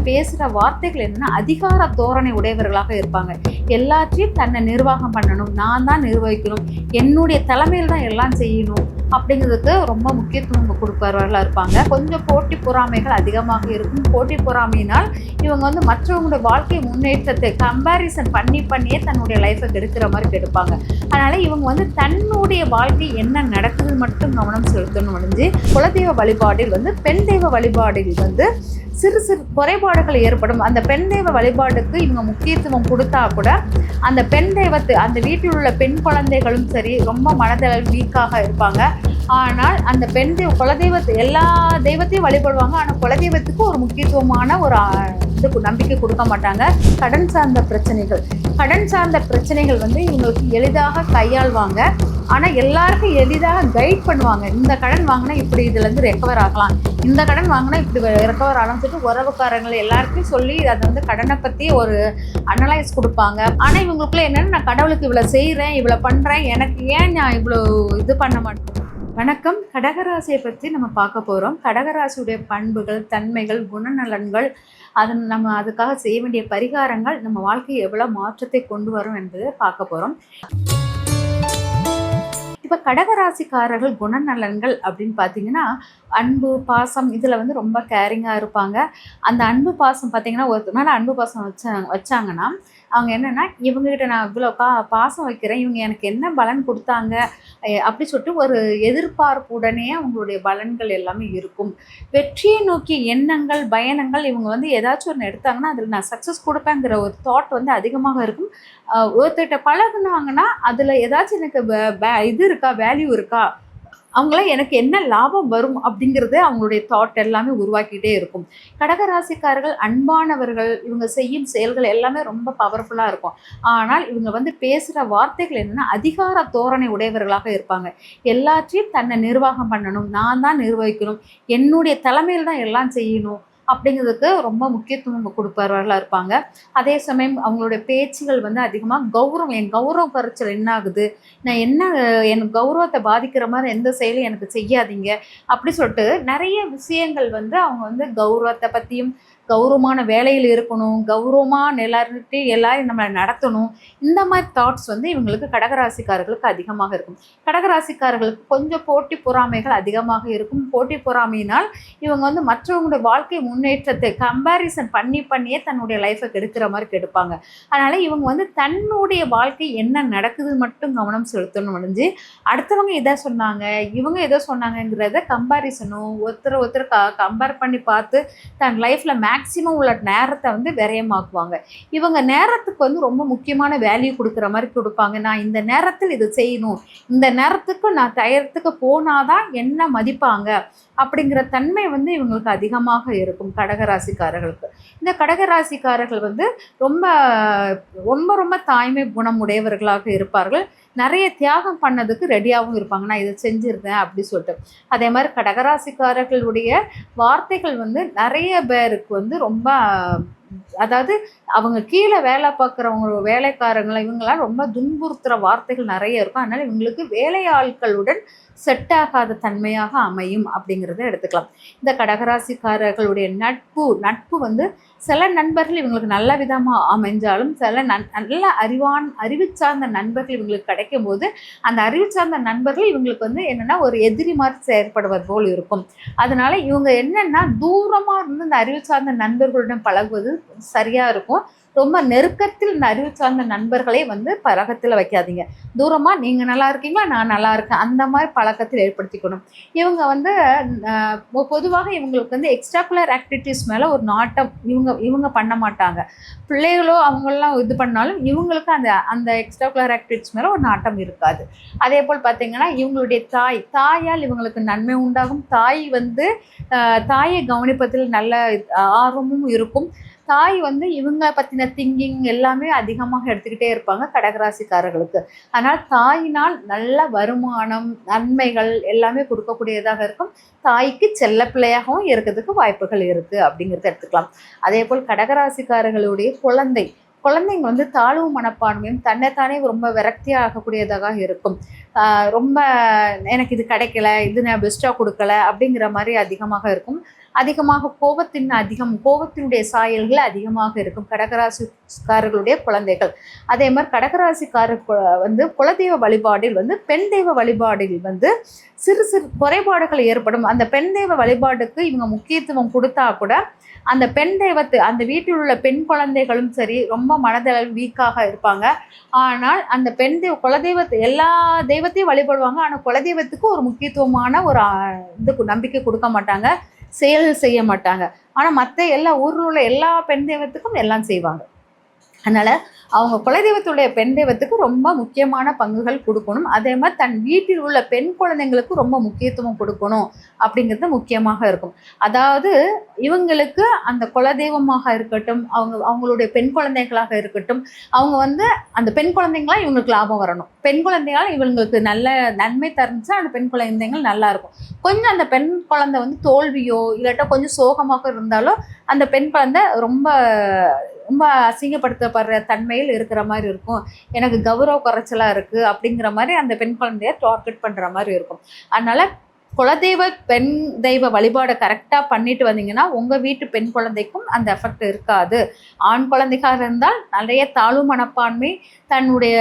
பேசுகிற வார்த்தைகள் என்னென்னா அதிகார தோரணை உடையவர்களாக இருப்பாங்க. எல்லாத்தையும் தன்னை நிர்வாகம் பண்ணணும், நான் தான் நிர்வகிக்கணும், என்னுடைய தலைமையில் தான் எல்லாம் செய்யணும் அப்படிங்கிறதுக்கு ரொம்ப முக்கியத்துவம் கொடுப்பவர்களாக இருப்பாங்க. கொஞ்சம் போட்டி பொறாமைகள் அதிகமாக இருக்கும். போட்டி பொறாமையினால் இவங்க வந்து மற்றவங்களுடைய வாழ்க்கை முன்னேற்றத்தை கம்பேரிசன் பண்ணியே தன்னுடைய லைஃப்பை கெடுக்கிற மாதிரி கெடுப்பாங்க. அதனால் இவங்க வந்து தன்னுடைய வாழ்க்கை என்ன நடக்குது மட்டும் கவனம் செலுத்தணும். முடிஞ்சு குலதெய்வ வழிபாடில் வந்து பெண் தெய்வ வழிபாடில் வந்து சிறு குறைபாடுகள் ஏற்படும். அந்த பெண் தெய்வ வழிபாடுக்கு இவங்க முக்கியத்துவம் கொடுத்தா கூட அந்த பெண் தெய்வத்து அந்த வீட்டில் உள்ள பெண் குழந்தைகளும் சரி ரொம்ப மனதளவில் வீக்காக இருப்பாங்க. ஆனால் அந்த பெண் குலதெய்வத்தை எல்லா தெய்வத்தையும் வழிபடுவாங்க. ஆனால் குலதெய்வத்துக்கு ஒரு முக்கியத்துவமான ஒரு நம்பிக்கை கொடுக்க மாட்டாங்க. கடன் சார்ந்த பிரச்சனைகள் வந்து இவங்களுக்கு எளிதாக கையாள்வாங்க. ஆனால் எல்லாருக்கும் எளிதாக கைட் பண்ணுவாங்க. இந்த கடன் வாங்கினா இப்படி இதுலேருந்து ரெக்கவர் ஆகலாம், இந்த கடன் வாங்கினா இப்படி ரெக்கவர் ஆகலாம்னு சொல்லிட்டு உறவுக்காரங்களை எல்லாருக்கும் சொல்லி அதை வந்து கடனை பற்றி ஒரு அனலைஸ் கொடுப்பாங்க. ஆனால் இவங்களுக்குள்ள என்னென்னா, நான் கடவுளுக்கு இவ்வளோ செய்கிறேன், இவ்வளோ பண்ணுறேன், எனக்கு ஏன் நான் இவ்வளோ இது பண்ண மாட்டேன். வணக்கம். கடகராசியை பற்றி நம்ம பார்க்க போகிறோம். கடகராசியுடைய பண்புகள், தன்மைகள், குணநலன்கள், நம்ம அதுக்காக செய்ய வேண்டிய பரிகாரங்கள் நம்ம வாழ்க்கையை எவ்வளோ மாற்றத்தை கொண்டு வரும் என்பதை பார்க்க போகிறோம். இப்போ கடகராசிக்காரர்கள் குணநலன்கள் அப்படின்னு பார்த்தீங்கன்னா, அன்பு பாசம் இதில் வந்து ரொம்ப கேரிங்காக இருப்பாங்க. அந்த அன்பு பாசம் பார்த்தீங்கன்னா, ஒருத்தர் மேலே அன்பு பாசம் வச்சாங்கன்னா அவங்க என்னென்னா, இவங்ககிட்ட நான் இவ்வளோ பாசம் வைக்கிறேன், இவங்க எனக்கு என்ன பலன் கொடுத்தாங்க அப்படி சொல்லிட்டு ஒரு எதிர்பார்ப்புடனே அவங்களுடைய பலன்கள் எல்லாமே இருக்கும். வெற்றியை நோக்கிய எண்ணங்கள், பயணங்கள், இவங்க வந்து ஏதாச்சும் ஒன்று எடுத்தாங்கன்னா அதில் நான் சக்ஸஸ் கொடுப்பேங்கிற ஒரு தாட் வந்து அதிகமாக இருக்கும். ஒருத்தர்கிட்ட பழகுனாங்கன்னா அதில் ஏதாச்சும் எனக்கு இது இருக்கா, வேல்யூ இருக்கா, அவங்களாம் எனக்கு என்ன லாபம் வரும் அப்படிங்கிறது அவங்களுடைய தாட் எல்லாமே உருவாக்கிட்டே இருக்கும். கடகராசிக்காரர்கள் அன்பானவர்கள். இவங்க செய்யும் செயல்கள் எல்லாமே ரொம்ப பவர்ஃபுல்லாக இருக்கும். ஆனால் இவங்க வந்து பேசுகிற வார்த்தைகள் என்னென்னா அதிகார தோரணை உடையவர்களாக இருப்பாங்க. எல்லாத்தையும் தன்னை நிர்வாகம் பண்ணணும், நான் தான் நிர்வகிக்கணும், என்னுடைய தலைமையில் தான் எல்லாம் செய்யணும் அப்படிங்கிறதுக்கு ரொம்ப முக்கியத்துவம் கொடுப்பவர்களாக இருப்பாங்க. அதே சமயம் அவங்களுடைய பேச்சுகள் வந்து அதிகமாக கௌரவம், என் கௌரவ குறைச்சல் என்ன ஆகுது, நான் என் கௌரவத்தை பாதிக்கிற மாதிரி எந்த செயலும் எனக்கு செய்யாதீங்க அப்படி சொல்லிட்டு நிறைய விஷயங்கள் வந்து அவங்க வந்து கௌரவத்தை பற்றியும், கௌரவமான வேலையில் இருக்கணும், கௌரவமாக எல்லாரையும் நம்மளை நடத்தணும், இந்த மாதிரி தாட்ஸ் வந்து இவங்களுக்கு கடகராசிக்காரர்களுக்கு அதிகமாக இருக்கும். கடகராசிக்காரர்களுக்கு கொஞ்சம் போட்டி பொறாமைகள் அதிகமாக இருக்கும். போட்டி பொறாமையினால் இவங்க வந்து மற்றவங்களுடைய வாழ்க்கை முன்னேற்றத்தை கம்பேரிசன் பண்ணியே தன்னுடைய லைஃப்பை கெடுக்கிற மாதிரி கெடுப்பாங்க. அதனால் இவங்க வந்து தன்னுடைய வாழ்க்கை என்ன நடக்குது மட்டும் கவனம் செலுத்தணும். முடிஞ்சு அடுத்தவங்க இதை சொன்னாங்க, இவங்க எதோ சொன்னாங்கங்கிறத கம்பேரிசனும் ஒருத்தர் கம்பேர் பண்ணி பார்த்து தன் லைஃப்பில் மேக்சிமம் உள்ள நேரத்தை வந்து விரயமாக்குவாங்க. இவங்க நேரத்துக்கு வந்து ரொம்ப முக்கியமான வேல்யூ கொடுக்குற மாதிரி கொடுப்பாங்க. நான் இந்த நேரத்தில் இது செய்யணும், இந்த நேரத்துக்கு நான் டயத்துக்கு போனாதான் என்ன மதிப்பாங்க அப்படிங்கிற தன்மை வந்து இவங்களுக்கு அதிகமாக இருக்கும் கடகராசிக்காரர்களுக்கு. இந்த கடகராசிக்காரர்கள் வந்து ரொம்ப ரொம்ப ரொம்ப தாய்மை குணம் உடையவர்களாக இருப்பார்கள். நிறைய தியாகம் பண்ணதுக்கு ரெடியாகவும் இருப்பாங்க, நான் இதை செஞ்சிருந்தேன் அப்படி சொல்லிட்டு. அதே மாதிரி கடகராசிக்காரர்களுடைய வார்த்தைகள் வந்து நிறைய பேருக்கு வந்து ரொம்ப, அதாவது அவங்க கீழே வேலை பார்க்குறவங்க வேலைக்காரங்களை இவங்களாம் ரொம்ப துன்புறுத்துகிற வார்த்தைகள் நிறைய இருக்கும். அதனால் இவங்களுக்கு வேலையாட்களுடன் செட் ஆகாத தன்மையாக அமையும் அப்படிங்கிறத எடுத்துக்கலாம். இந்த கடகராசிக்காரர்களுடைய நட்பு வந்து சில நண்பர்கள் இவங்களுக்கு நல்ல விதமாக அமைஞ்சாலும் சில நல்ல அறிவு சார்ந்த நண்பர்கள் இவங்களுக்கு கிடைக்கும் போது அந்த அறிவு சார்ந்த நண்பர்கள் இவங்களுக்கு வந்து என்னென்னா ஒரு எதிரி மாதிரி செயற்படுவது போல் இருக்கும். அதனால இவங்க என்னென்னா தூரமாக இருந்து இந்த அறிவு சார்ந்த நண்பர்களுடன் பழகுவது சரியாக இருக்கும். ரொம்ப நெருக்கத்தில் இந்த அறிவு சார்ந்த நண்பர்களே வந்து பழக்கத்தில் வைக்காதீங்க. தூரமாக நீங்கள் நல்லா இருக்கீங்களா, நான் நல்லா இருக்கேன், அந்த மாதிரி பழக்கத்தில் ஏற்படுத்திக்கணும். இவங்க வந்து பொதுவாக இவங்களுக்கு வந்து எக்ஸ்ட்ராகுலர் ஆக்டிவிட்டீஸ் மேலே ஒரு நாட்டம் இவங்க பண்ண மாட்டாங்க. பிள்ளைகளோ அவங்களெலாம் இது பண்ணாலும் இவங்களுக்கு அந்த எக்ஸ்ட்ராகுலர் ஆக்டிவிட்டீஸ் மேலே ஒரு நாட்டம் இருக்காது. அதே போல் பார்த்திங்கன்னா இவங்களுடைய தாயால் இவங்களுக்கு நன்மை உண்டாகும். தாயை கவனிப்பதில் நல்ல ஆர்வமும் இருக்கும். தாய் வந்து இவங்க பற்றின திங்கிங் எல்லாமே அதிகமாக எடுத்துக்கிட்டே இருப்பாங்க கடகராசிக்காரர்களுக்கு. அதனால் தாயினால் நல்ல வருமானம், நன்மைகள் எல்லாமே கொடுக்கக்கூடியதாக இருக்கும். தாய்க்கு செல்ல பிள்ளையாகவும் இருக்கிறதுக்கு வாய்ப்புகள் இருக்குது அப்படிங்கிறத எடுத்துக்கலாம். அதே போல் கடகராசிக்காரர்களுடைய குழந்தைங்க வந்து தாழ்வு மனப்பான்மையும் தன்னைத்தானே ரொம்ப விரக்தியாக ஆகக்கூடியதாக இருக்கும். ரொம்ப எனக்கு இது கிடைக்கல, இது நான் பெஸ்ட்டாக கொடுக்கல அப்படிங்கிற மாதிரி அதிகமாக இருக்கும். அதிகமாக கோபத்தினுடைய சாயல்கள் அதிகமாக இருக்கும் கடகராசிக்காரர்களுடைய குழந்தைகள். அதே மாதிரி கடகராசிக்காரர் வந்து குலதெய்வ வழிபாடில் வந்து பெண் தெய்வ வழிபாடில் வந்து சிறு சிறு குறைபாடுகள் ஏற்படும். அந்த பெண் தெய்வ வழிபாடுக்கு இவங்க முக்கியத்துவம் கொடுத்தா கூட அந்த பெண் தெய்வத்தை அந்த வீட்டில் உள்ள பெண் குழந்தைகளும் சரி ரொம்ப மனதளவில் வீக்காக இருப்பாங்க. ஆனால் அந்த பெண் குலதெய்வத்தை எல்லா தெய்வத்தையும் வழிபடுவாங்க. ஆனால் குலதெய்வத்துக்கு ஒரு முக்கியத்துவமான ஒரு இது நம்பிக்கை கொடுக்க மாட்டாங்க, செயல் செய்ய மாட்டாங்க. ஆனால் மற்ற எல்லா ஊரில் உள்ள எல்லா பெண் தெய்வத்துக்கும் எல்லாம் செய்வாங்க. அதனால் அவங்க குலதெய்வத்துடைய பெண் தெய்வத்துக்கு ரொம்ப முக்கியமான பங்குகள் கொடுக்கணும். அதே மாதிரி தன் வீட்டில் உள்ள பெண் குழந்தைங்களுக்கு ரொம்ப முக்கியத்துவம் கொடுக்கணும் அப்படிங்கிறது முக்கியமாக இருக்கும். அதாவது இவங்களுக்கு அந்த குலதெய்வமாக இருக்கட்டும், அவங்களுடைய பெண் குழந்தைகளாக இருக்கட்டும், அவங்க வந்து அந்த பெண் குழந்தைங்களா இவங்களுக்கு லாபம் வரணும். பெண் குழந்தைகளால் இவங்களுக்கு நல்ல நன்மை தருந்துச்சா அந்த பெண் குழந்தைகள் நல்லா இருக்கும். கொஞ்சம் அந்த பெண் குழந்தை வந்து தோல்வியோ இல்லாட்டா கொஞ்சம் சோகமாக இருந்தாலும் அந்த பெண் குழந்தை ரொம்ப ரொம்ப அசிங்கப்படுத்தப்படுற தன்மையில் இருக்கிற மாதிரி இருக்கும். எனக்கு கௌரவ குறைச்சலாக இருக்குது அப்படிங்கிற மாதிரி அந்த பெண் குழந்தைய டார்கெட் பண்ணுற மாதிரி இருக்கும். அதனால் குலதெய்வ பெண் தெய்வ வழிபாடை கரெக்டாக பண்ணிட்டு வந்தீங்கன்னா உங்கள் வீட்டு பெண் குழந்தைக்கும் அந்த எஃபெக்ட் இருக்காது. ஆண் குழந்தைக்காக இருந்தால் நிறைய தாழ்வு மனப்பான்மை, தன்னுடைய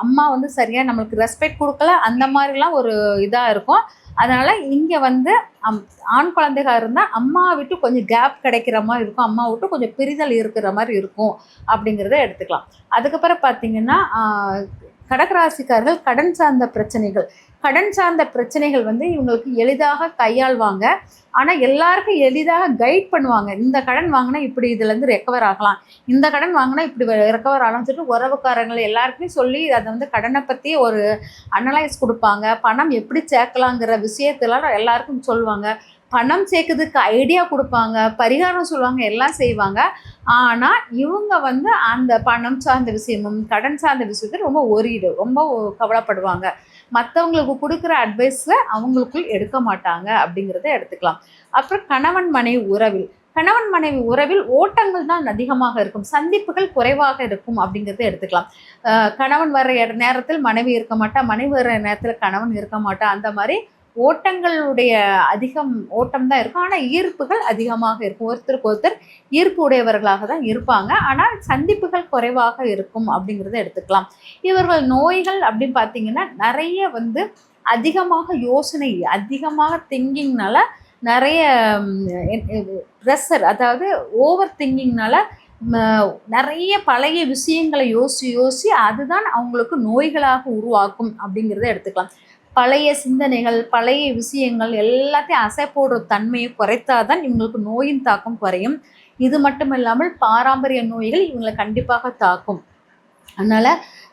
அம்மா வந்து சரியாக நம்மளுக்கு ரெஸ்பெக்ட் கொடுக்கல, அந்த மாதிரிலாம் ஒரு இதாக இருக்கும். அதனால் இங்கே வந்து ஆண் குழந்தைகாக இருந்தால் அம்மா விட்டு கொஞ்சம் கேப் கிடைக்கிற மாதிரி இருக்கும், அம்மா விட்டு கொஞ்சம் பிரிதல் இருக்கிற மாதிரி இருக்கும் அப்படிங்கிறத எடுத்துக்கலாம். அதுக்கப்புறம் பார்த்திங்கன்னா கடகராசிக்காரர்கள் கடன் சார்ந்த பிரச்சனைகள் வந்து இவங்களுக்கு எளிதாக கையாள்வாங்க. ஆனால் எல்லாருக்கும் எளிதாக கைட் பண்ணுவாங்க. இந்த கடன் வாங்கினா இப்படி இதுலேருந்து ரெக்கவர் ஆகலாம், இந்த கடன் வாங்கினா இப்படி ரெக்கவர் ஆகலாம்னு சொல்லிட்டு உறவுக்காரங்களை எல்லாருக்குமே சொல்லி அதை வந்து கடனை பற்றி ஒரு அனலைஸ் கொடுப்பாங்க. பணம் எப்படி சேர்க்கலாங்கிற விஷயத்தெல்லாம் எல்லாருக்கும் சொல்லுவாங்க. பணம் சேர்க்கறதுக்கு ஐடியா கொடுப்பாங்க, பரிகாரம் சொல்லுவாங்க, எல்லாம் செய்வாங்க. ஆனால் இவங்க வந்து அந்த பணம் சார்ந்த விஷயமும் கடன் சார்ந்த விஷயத்தை ரொம்ப கவலைப்படுவாங்க. மற்றவங்களுக்கு கொடுக்குற அட்வைஸை அவங்களுக்குள் எடுக்க மாட்டாங்க அப்படிங்கிறத எடுத்துக்கலாம். அப்புறம் கணவன் மனைவி உறவில் ஓட்டங்கள் தான் அதிகமாக இருக்கும், சந்திப்புகள் குறைவாக இருக்கும் அப்படிங்கிறத எடுத்துக்கலாம். கணவன் வர்ற நேரத்தில் மனைவி இருக்க மாட்டா, மனைவி வர்ற நேரத்தில் கணவன் இருக்க மாட்டா. அந்த மாதிரி ஓட்டங்களுடைய ஓட்டம் தான் இருக்கும். ஆனால் ஈர்ப்புகள் அதிகமாக இருக்கும், ஒருத்தருக்கு ஒருத்தர் ஈர்ப்பு உடையவர்களாக தான் இருப்பாங்க. ஆனால் சந்திப்புகள் குறைவாக இருக்கும் அப்படிங்கிறத எடுத்துக்கலாம். இவர்கள் நோய்கள் அப்படின்னு பார்த்தீங்கன்னா நிறைய வந்து அதிகமாக திங்கிங்னால நிறைய ப்ரெஷர், அதாவது ஓவர் திங்கிங்னால நிறைய பழைய விஷயங்களை யோசி அதுதான் அவங்களுக்கு நோய்களாக உருவாக்கும் அப்படிங்கிறத எடுத்துக்கலாம். பழைய சிந்தனைகள், பழைய விஷயங்கள் எல்லாத்தையும் அசை போடுற தன்மையை குறைத்தாதான் இவங்களுக்கு நோயின் தாக்கம் குறையும். இது மட்டும் இல்லாமல் பாரம்பரிய நோய்கள் இவங்களை கண்டிப்பாக தாக்கும். அதனால்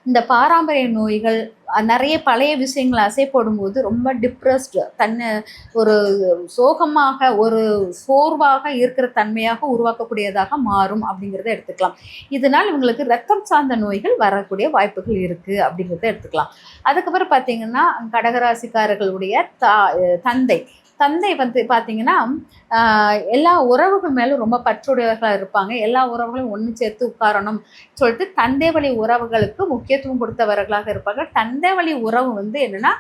இந்த பாரம்பரிய நோய்கள் நிறைய பழைய விஷயங்களை அசை போடும்போது ரொம்ப டிப்ரெஸ்டு, ஒரு சோகமாக ஒரு சோர்வாக இருக்கிற தன்மையாக உருவாக்கக்கூடியதாக மாறும் அப்படிங்கிறத எடுத்துக்கலாம். இதனால் இவங்களுக்கு ரத்தம் சார்ந்த நோய்கள் வரக்கூடிய வாய்ப்புகள் இருக்குது அப்படிங்கிறத எடுத்துக்கலாம். அதுக்கப்புறம் பார்த்திங்கன்னா கடகராசிக்காரர்களுடைய தந்தை வந்து பார்த்திங்கன்னா எல்லா உறவுகள் மேலும் ரொம்ப பற்றுடையவர்களாக இருப்பாங்க. எல்லா உறவுகளையும் ஒன்று சேர்த்து உட்காரணும் சொல்லிட்டு தந்தை வழி உறவுகளுக்கு முக்கியத்துவம் கொடுத்தவர்களாக இருப்பாங்க. தந்தை வழி உறவு வந்து என்னென்னா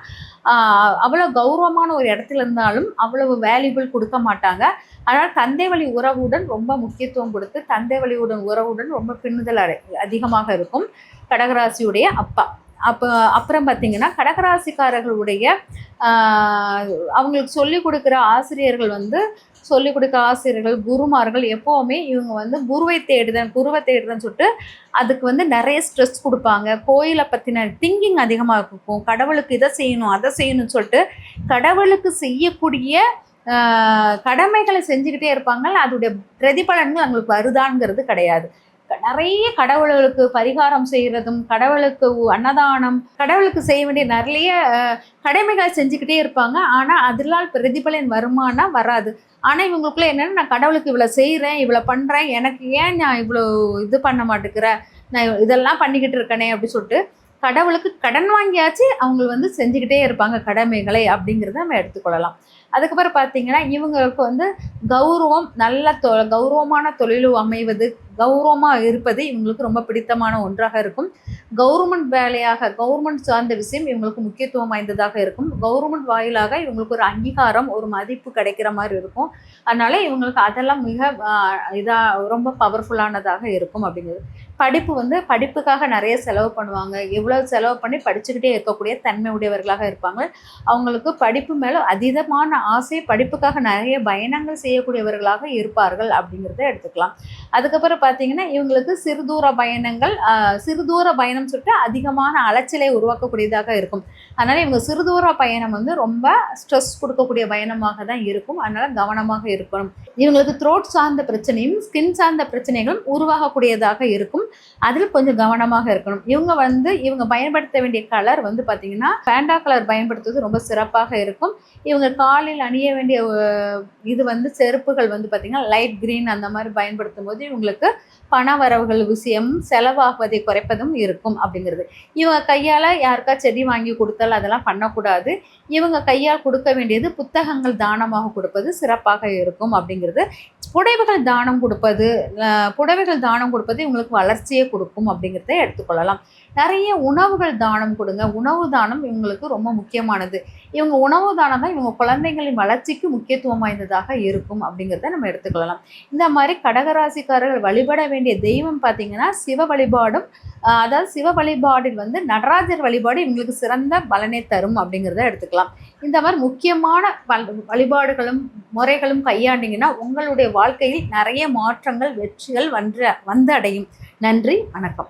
அவ்வளோ கௌரவமான ஒரு இடத்துல இருந்தாலும் அவ்வளவு வேல்யூபிள் கொடுக்க மாட்டாங்க. அதனால் தந்தை வழி உறவுடன் ரொம்ப முக்கியத்துவம் கொடுத்து தந்தை வழி உறவுடன் ரொம்ப பின்னுதல் அதிகமாக இருக்கும் கடகராசியுடைய அப்பா. அப்புறம் பார்த்திங்கன்னா கடகராசிக்காரர்களுடைய அவங்களுக்கு சொல்லிக் கொடுக்குற ஆசிரியர்கள் குருமார்கள் எப்போவுமே இவங்க வந்து குருவை தேடுதன்னு சொல்லிட்டு அதுக்கு வந்து நிறைய ஸ்ட்ரெஸ் கொடுப்பாங்க. கோயிலை பற்றின திங்கிங் அதிகமாக இருக்கும். கடவுளுக்கு இதை செய்யணும் அதை செய்யணும்னு சொல்லிட்டு கடவுளுக்கு செய்யக்கூடிய கடமைகளை செஞ்சுக்கிட்டே இருப்பாங்க. அதோடைய பிரதிபலன்கள் அவங்களுக்கு வருதாங்கிறது கிடையாது. நிறைய கடவுளுக்கு பரிகாரம் செய்கிறதும், கடவுளுக்கு அன்னதானம், கடவுளுக்கு செய்ய வேண்டிய நிறைய கடமைகளை செஞ்சுக்கிட்டே இருப்பாங்க. ஆனால் அதனால் பிரதிபலன் வருமானம் வராது. ஆனால் இவங்களுக்குள்ள என்னென்னா, நான் கடவுளுக்கு இவ்வளோ செய்கிறேன், இவ்வளோ பண்ணுறேன், எனக்கு ஏன் நான் இவ்வளோ இது பண்ண மாட்டேங்கிறேன், நான் இதெல்லாம் பண்ணிக்கிட்டு இருக்கேனே அப்படி சொல்லிட்டு கடவுளுக்கு கடன் வாங்கியாச்சு அவங்க வந்து செஞ்சுக்கிட்டே இருப்பாங்க கடமைகளை அப்படிங்கிறத நம்ம எடுத்துக்கொள்ளலாம். அதுக்கப்புறம் பார்த்திங்கன்னா இவங்களுக்கு வந்து கௌரவம், கௌரவமான தொழிலும் அமைவது, கௌரவமாக இருப்பது இவங்களுக்கு ரொம்ப பிடித்தமான ஒன்றாக இருக்கும். கவர்மெண்ட் வேலையாக கவர்மெண்ட் சார்ந்த விஷயம் இவங்களுக்கு முக்கியத்துவம் வாய்ந்ததாக இருக்கும். கவர்மெண்ட் வாயிலாக இவங்களுக்கு ஒரு அங்கீகாரம், ஒரு மதிப்பு கிடைக்கிற மாதிரி இருக்கும். அதனால இவங்களுக்கு அதெல்லாம் மிக ரொம்ப பவர்ஃபுல்லானதாக இருக்கும் அப்படிங்கிறது. படிப்பு வந்து படிப்புக்காக நிறைய செலவு பண்ணுவாங்க. எவ்வளோ செலவு பண்ணி படிச்சுக்கிட்டே இருக்கக்கூடிய தன்மை உடையவர்களாக இருப்பாங்க. அவங்களுக்கு படிப்பு மேலே அதீதமான ஆசை, படிப்புக்காக நிறைய பயணங்கள் செய்யக்கூடியவர்களாக இருப்பார்கள் அப்படிங்கிறத எடுத்துக்கலாம். அதுக்கப்புறம் பார்த்தீங்கன்னா இவங்களுக்கு சிறுதூர பயணங்கள், சிறுதூர பயணம் சொல்லிட்டு அதிகமான அலைச்சலை உருவாக்கக்கூடியதாக இருக்கும். அதனால் இவங்க சிறுதூர பயணம் வந்து ரொம்ப ஸ்ட்ரெஸ் கொடுக்கக்கூடிய பயணமாக தான் இருக்கும். அதனால் கவனமாக இருக்கணும். இவங்களுக்கு த்ரோட் சார்ந்த பிரச்சனையும் ஸ்கின் சார்ந்த பிரச்சனைகளும் உருவாகக்கூடியதாக இருக்கும். அதில் கொஞ்சம் கவனமாக இருக்கணும். இவங்க பயன்படுத்த வேண்டிய கலர் வந்து பார்த்தீங்கன்னா பேண்டா கலர் பயன்படுத்துவது ரொம்ப சிறப்பாக இருக்கும். இவங்க காலில் அணிய வேண்டிய இது வந்து செருப்புகள் வந்து பார்த்தீங்கன்னா லைட் கிரீன் அந்த மாதிரி பயன்படுத்தும் போது இவங்களுக்கு பண வரவுகள் விஷயம் செலவாகுவதை குறைப்பதும் இருக்கும் அப்படிங்கிறது. இவங்க கையால் யாருக்கா செடி வாங்கி கொடுத்தால் அதெல்லாம் பண்ணக்கூடாது. இவங்க கையால் கொடுக்க வேண்டியது புத்தகங்கள் தானமாக கொடுப்பது சிறப்பாக இருக்கும் அப்படிங்கிறது. புடவைகள் தானம் கொடுப்பது இவங்களுக்கு வளர்ச்சியை கொடுக்கும் அப்படிங்கிறத எடுத்துக்கொள்ளலாம். நிறைய உணவுகள் தானம் கொடுங்க. உணவு தானம் இவங்களுக்கு ரொம்ப முக்கியமானது. இவங்க உணவு தானம் தான் இவங்க குழந்தைகளின் வளர்ச்சிக்கு முக்கியத்துவம் வாய்ந்ததாக இருக்கும் அப்படிங்கிறத நம்ம எடுத்துக்கொள்ளலாம். இந்த மாதிரி கடகராசிக்காரர்கள் வழிபட வேண்டிய தெய்வம் பார்த்தீங்கன்னா சிவ வழிபாடும், அதாவது சிவ வழிபாடில் வந்து நடராஜர் வழிபாடு இவங்களுக்கு சிறந்த பலனை தரும் அப்படிங்கிறத எடுத்துக்கலாம். இந்த மாதிரி முக்கியமான வழிபாடுகளும் முறைகளும் கையாண்டிங்கன்னா உங்களுடைய வாழ்க்கையில் நிறைய மாற்றங்கள், வெற்றிகள் வந்து அடையும். நன்றி, வணக்கம்.